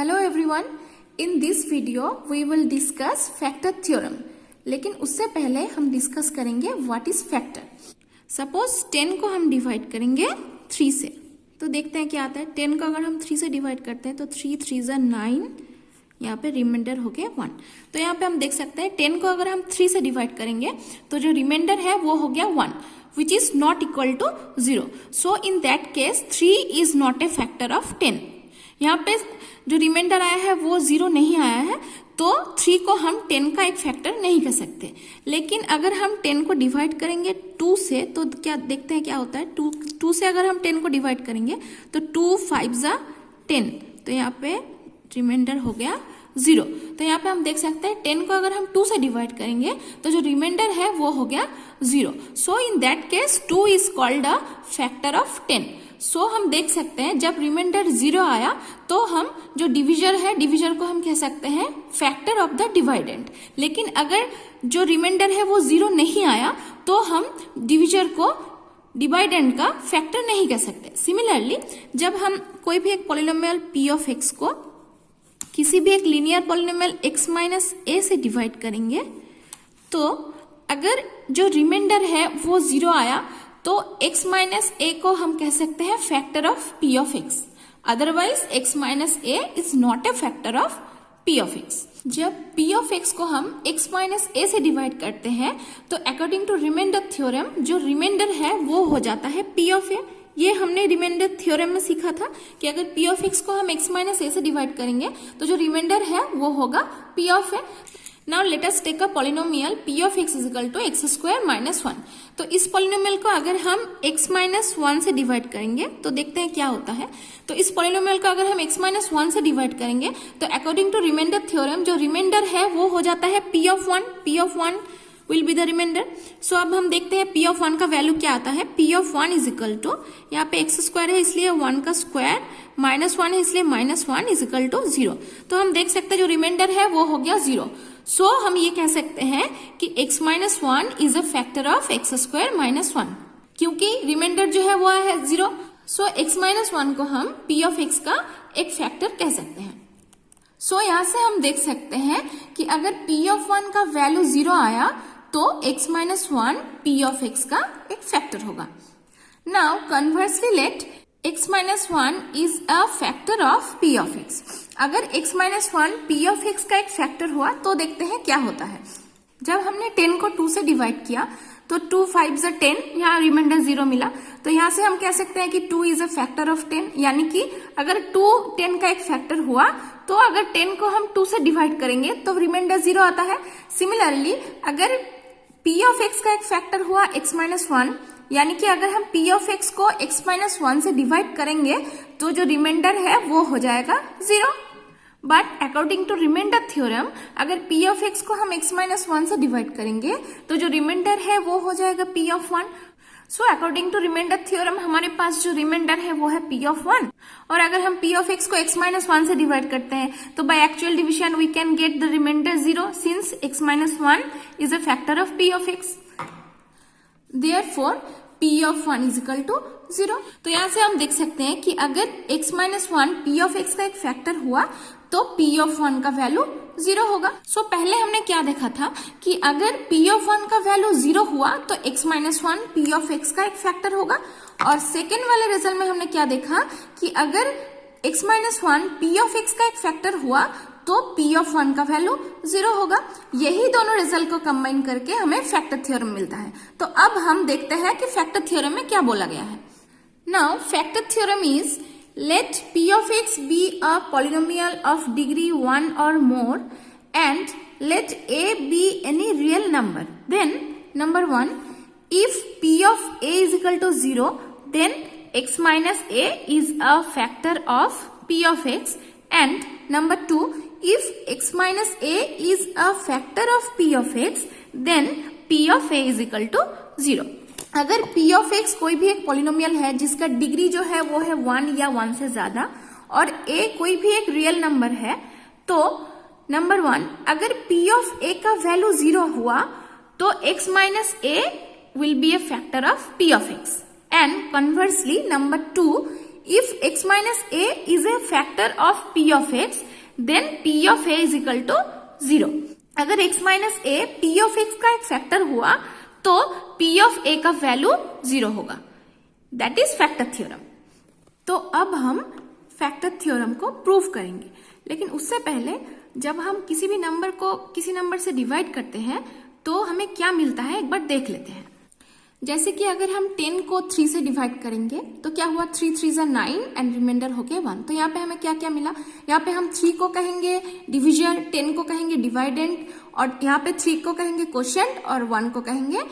Hello everyone, in this video we will discuss factor theorem. लेकिन उससे पहले हम डिस्कस करेंगे व्हाट इज फैक्टर। सपोज 10 को हम डिवाइड करेंगे 3 से, तो देखते हैं क्या आता है। 10 को अगर हम 3 से डिवाइड करते हैं तो 3 3 जा 9, यहाँ पे रिमाइंडर हो गया 1। तो यहाँ पे हम देख सकते हैं 10 को अगर हम 3 से डिवाइड करेंगे तो जो रिमाइंडर है वो हो गया 1, which is not equal to 0. So in that case 3 is not a factor of 10. यहाँ पे जो रिमाइंडर आया है वो 0 नहीं आया है, तो 3 को हम 10 का एक फैक्टर नहीं कर सकते। लेकिन अगर हम 10 को डिवाइड करेंगे 2 से तो क्या देखते हैं क्या होता है। 2 से अगर हम 10 को डिवाइड करेंगे तो 2 5 जा 10, तो यहाँ पे रिमाइंडर हो गया 0। तो यहाँ पे हम देख सकते हैं 10 को अगर हम 2 से डिवाइड करेंगे तो जो रिमाइंडर है वो हो गया 0। So in that case 2 is called a factor of 10। So हम देख सकते हैं जब रिमाइंडर 0 आया तो हम जो डिविजर है, डिविजर को हम कह सकते हैं फैक्टर ऑफ द डिवाइडेंड। लेकिन अगर जो रिमाइंडर है वो 0 नहीं आया तो हम डिविजर को डिवाइडेंड का फैक्टर नहीं कह सकते। सिमिलरली जब हम कोई भी एक पॉलिनोमियल p ऑफ x को किसी भी एक linear polynomial x minus a से डिवाइड करेंगे तो अगर जो रिमाइंडर है वो 0 आया तो x माइनस a को हम कह सकते हैं factor of p of x। Otherwise x minus a is not a factor of p of x। जब p ऑफ x को हम x माइनस a से डिवाइड करते हैं तो अकॉर्डिंग टू रिमाइंडर थ्योरम जो रिमाइंडर है वो हो जाता है p ऑफ a। ये हमने रिमाइंडर थ्योरम में सीखा था कि अगर p ऑफ x को हम x माइनस a से डिवाइड करेंगे तो जो रिमाइंडर है वो होगा p of a। Now let us take a polynomial p of x is equal to x square minus 1। तो इस पॉलिनोमियल को अगर हम x माइनस 1 से डिवाइड करेंगे तो देखते हैं क्या होता है। तो इस पॉलिनोमियल को अगर हम x माइनस 1 से डिवाइड करेंगे तो अकॉर्डिंग टू रिमाइंडर थ्योरम जो रिमाइंडर है वो हो जाता है p of 1। p of 1 will be the remainder. So अब हम देखते हैं p ऑफ 1 का वैल्यू क्या आता है। p of 1 is equal to, यहाँ पे x स्क्वायर है इसलिए 1 का स्क्वायर, माइनस 1 है इसलिए माइनस 1 इज इक्वल टू 0। तो हम देख सकते हैं जो रिमाइंडर है वो हो गया 0। सो हम ये कह सकते हैं कि x minus 1 is a factor of x square minus 1, क्योंकि रिमाइंडर जो है वो है 0। सो x माइनस 1 को हम p ऑफ x का एक फैक्टर कह सकते हैं। सो यहाँ से हम देख सकते हैं कि अगर p ऑफ 1 का वैल्यू 0 आया तो x minus 1 p of x का एक फैक्टर होगा। Now conversely let x minus 1 is a factor of p of x। अगर x minus 1 p of x का एक फैक्टर हुआ तो देखते हैं क्या होता है। जब हमने 10 को 2 से डिवाइड किया तो 2 5 जा 10, यहाँ रिमाइंडर 0 मिला, तो यहाँ से हम कह सकते हैं कि 2 इज अ फैक्टर ऑफ 10। यानी कि अगर 2 10 का एक फैक्टर हुआ तो अगर 10 को हम 2 से डिवाइड करेंगे तो रिमाइंडर 0 आता है। सिमिलरली अगर p ऑफ x का एक फैक्टर हुआ x माइनस 1, यानी कि अगर हम p ऑफ x को x माइनस 1 से डिवाइड करेंगे तो जो रिमाइंडर है वो हो जाएगा 0। But according to remainder theorem अगर p ऑफ x को हम x माइनस 1 से डिवाइड करेंगे तो जो रिमाइंडर है वो हो जाएगा p of 1। So according to remainder theorem हमारे पास जो रिमाइंडर है वो है p ऑफ 1। और अगर हम p ऑफ x को x माइनस 1 से डिवाइड करते हैं तो by actual division we can get the remainder 0 since x minus 1 is a factor of p of x। Therefore p of 1 is equal to 0। तो यहाँ से हम देख सकते हैं कि अगर x minus 1 p of x का एक फैक्टर हुआ तो p ऑफ 1 का वैल्यू 0 होगा। सो पहले हमने क्या देखा था कि अगर p ऑफ 1 का वैल्यू 0 हुआ तो x minus 1 p of x का एक फैक्टर होगा। और सेकेंड वाले रिजल्ट में हमने क्या देखा कि अगर x minus 1 p of x का एक फैक्टर हुआ तो p ऑफ 1 का वैल्यू 0 होगा। यही दोनों रिजल्ट को कंबाइन करके हमें फैक्टर थ्योरम मिलता है। तो अब हम देखते हैं कि फैक्टर थ्योरम में क्या बोला गया है। Now factor theorem is let p of x be a polynomial of degree 1 or more and let a be any real number. Then number 1, if p of a is equal to 0 then x minus a is a factor of p of x, and number 2, if x minus a is a factor of p of x then p of a is equal to 0. अगर p of x कोई भी एक polynomial है जिसका degree जो है वो है 1 या 1 से ज्यादा और a कोई भी एक रियल नंबर है तो नंबर 1, अगर p ऑफ a का वैल्यू 0 हुआ तो x minus a will be a factor of p of x, and conversely number 2, if x minus a is a factor of p of x then p of A is equal to 0। अगर x minus a p of x का एक factor हुआ तो P of ए का value 0 होगा। That is factor theorem. तो अब हम फैक्टर थ्योरम को प्रूव करेंगे, लेकिन उससे पहले जब हम किसी भी नंबर को किसी नंबर से डिवाइड करते हैं तो हमें क्या मिलता है एक बार देख लेते हैं। जैसे कि अगर हम 10 को 3 से डिवाइड करेंगे तो क्या हुआ, 3 3 जा 9 एंड रिमाइंडर हो गया 1। तो यहाँ पे हमें क्या क्या मिला, यहाँ पे हम 3 को कहेंगे डिविजर, 10 को कहेंगे डिवाइडेंड, और यहाँ पे 3 को कहेंगे क्वोशिएंट और 1 को कहेंगे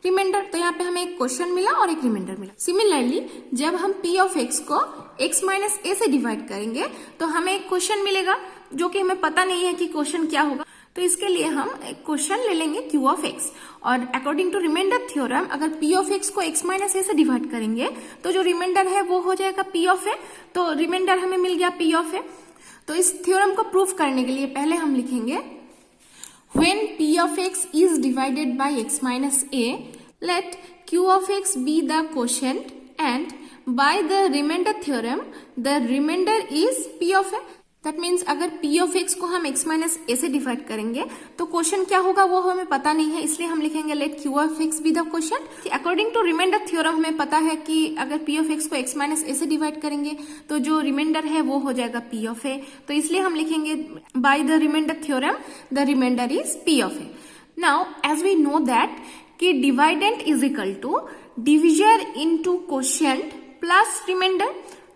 रिमाइंडर। तो यहाँ पे हमें एक क्वेश्चन मिला और एक रिमाइंडर मिला। सिमिलरली जब हम p ऑफ x को x माइनस ए से डिवाइड करेंगे तो हमें एक क्वेश्चन मिलेगा जो कि हमें पता नहीं है कि क्वेश्चन क्या होगा। तो इसके लिए हम एक क्वेश्चन ले लेंगे q ऑफ x, और अकॉर्डिंग टू रिमाइंडर थ्योरम अगर p ऑफ x को x माइनस ए से डिवाइड करेंगे तो जो रिमाइंडर है वो हो जाएगा p ऑफ a। तो रिमाइंडर हमें मिल गया p ऑफ a। तो इस थ्योरम को प्रूव करने के लिए पहले हम लिखेंगे when p of x is divided by x minus a, let q of x be the quotient and by the remainder theorem, the remainder is p of a. That means अगर p of x को हम x minus a से divide करेंगे तो question क्या होगा वो हमें पता नहीं है, इसलिए हम लिखेंगे let q of x be the quotient। According to remainder theorem हमें पता है कि अगर p of x को x minus a से डिवाइड करेंगे तो जो रिमाइंडर है वो हो जाएगा p of a। तो इसलिए हम लिखेंगे by the remainder theorem the remainder is p of a। Now as we know that कि dividend is equal to divisor into quotient plus remainder,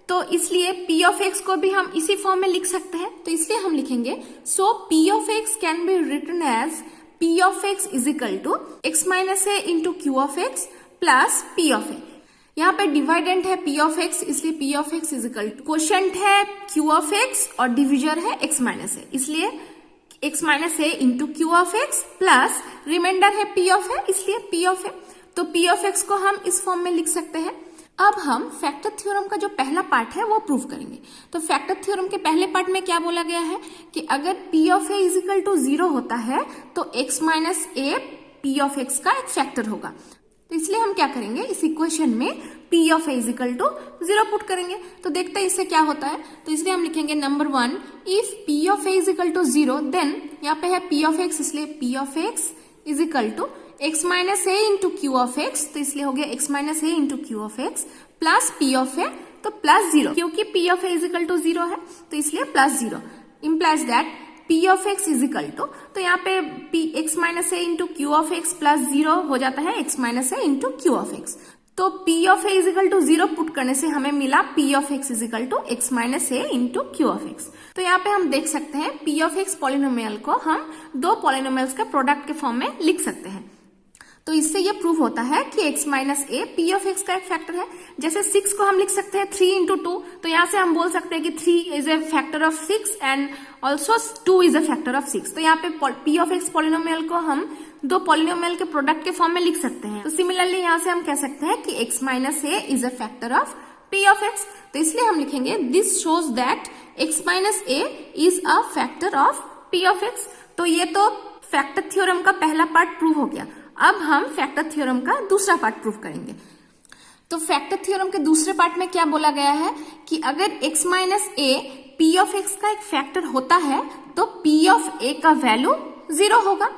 तो इसलिए p ऑफ x को भी हम इसी फॉर्म में लिख सकते हैं। तो इसलिए हम लिखेंगे so p of x can be written as p of x is equal to x minus A into q of x plus p of a। यहाँ पे डिवाइडेंट है p ऑफ x, इसलिए p of x is equal to quotient है q of x और divisor है x minus a, इसलिए x minus A into Q of x plus remainder है p of a, इसलिए p ऑफ ए। तो p of x को हम इस फॉर्म में लिख सकते हैं। अब हम फैक्टर थ्योरम का जो पहला पार्ट है वो प्रूव करेंगे। तो फैक्टर थ्योरम के पहले पार्ट में क्या बोला गया है कि अगर p of A is equal to 0 होता है तो x minus a p of x का एक फैक्टर होगा। तो इसलिए हम क्या करेंगे, इस इक्वेशन में p of A is equal to 0 put करेंगे। तो देखते हैं इससे क्या होता है। तो इसलिए हम लिखेंगे number 1, if p of A is equal to 0 then यहाँ पे है p ऑफ x, इसलिए p of x is equal to x minus A into Q of x। तो इसलिए हो गया x minus A into Q of x plus p of A, तो plus 0, क्योंकि p of A is equal to 0 है तो इसलिए plus 0 implies that p of x is equal to, तो यहाँ पे p x minus A into Q of x plus 0 हो जाता है x minus A into Q of x। तो p of a is equal to 0 put करने से हमें मिला p of x is equal to x minus A into Q of x। तो यहाँ पे हम देख सकते हैं p ऑफ x पॉलिनोमियल को हम दो पॉलिनोमियल्स के प्रोडक्ट के फॉर्म में लिख सकते हैं। तो इससे ये प्रूव होता है कि x minus a p of x का एक फैक्टर है। जैसे 6 को हम लिख सकते हैं 3 इंटू 2, तो यहाँ से हम बोल सकते हैं कि 3 is a factor of 6 and also 2 is a factor of 6। तो यहाँ पे p ऑफ x पॉलिनोमियल को हम दो पॉलिनोमियल के प्रोडक्ट के फॉर्म में लिख सकते हैं। तो सिमिलरली यहाँ से हम कह सकते हैं कि x minus a is a factor of p of x। तो इसलिए हम लिखेंगे this shows that x minus a is a factor of p of x। तो ये तो फैक्टर थ्योरम का पहला पार्ट प्रूव हो गया। अब हम फैक्टर थ्योरम का दूसरा पार्ट प्रूव करेंगे। तो फैक्टर थ्योरम के दूसरे पार्ट में क्या बोला गया है कि अगर x minus a p of x का एक फैक्टर होता है तो p ऑफ a का वैल्यू 0 होगा।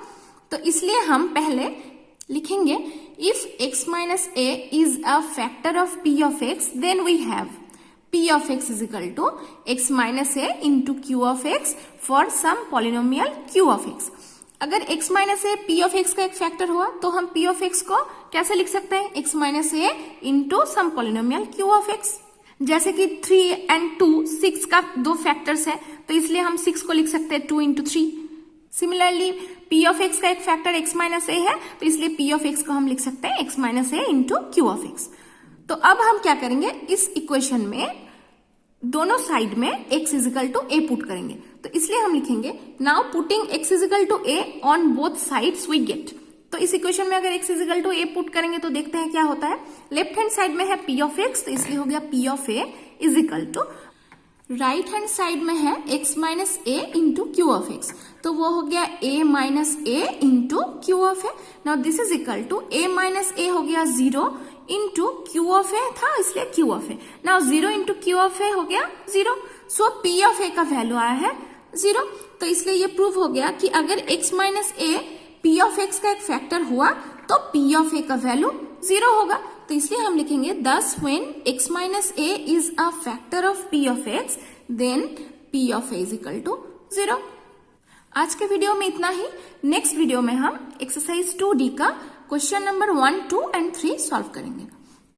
तो इसलिए हम पहले लिखेंगे if x minus a is a factor of p of x then we have p of x is equal to x minus A into Q of x for some polynomial q of x। अगर x minus a p of x का एक factor हुआ तो हम p of x को कैसे लिख सकते हैं, x minus A into some polynomial q of x। जैसे कि 3 एंड 2 6 का दो फैक्टर्स है तो इसलिए हम 6 को लिख सकते हैं 2 into 3। Similarly p of x का एक फैक्टर x माइनस ए है तो इसलिए p ऑफ x को हम लिख सकते हैं x minus A into Q of x। तो अब हम क्या करेंगे, इस इक्वेशन में दोनों साइड में x is equal to a put करेंगे। तो इसलिए हम लिखेंगे now putting x is equal to a on both sides we get. तो इस इक्वेशन में अगर x is equal to a put करेंगे तो देखते हैं क्या होता है। लेफ्ट हैंड साइड में है p ऑफ x तो इसलिए हो गया p of a is equal to, right hand side में है x minus A into Q of x तो वो हो गया a minus A into Q of A. Now this is equal to a minus A हो गया 0 into Q of A था इसलिए Q of A. Now 0 into Q of A हो गया 0। सो p ऑफ ए का वैल्यू आया है 0। तो इसलिए ये प्रूव हो गया कि अगर x minus a p of x का एक फैक्टर हुआ तो p ऑफ a का वैल्यू 0 होगा। तो इसलिए हम लिखेंगे thus when x minus a is a factor of p of x then p of a is equal to 0। आज के वीडियो में इतना ही। नेक्स्ट वीडियो में हम एक्सरसाइज 2D का क्वेश्चन नंबर 1, 2 एंड 3 सॉल्व करेंगे।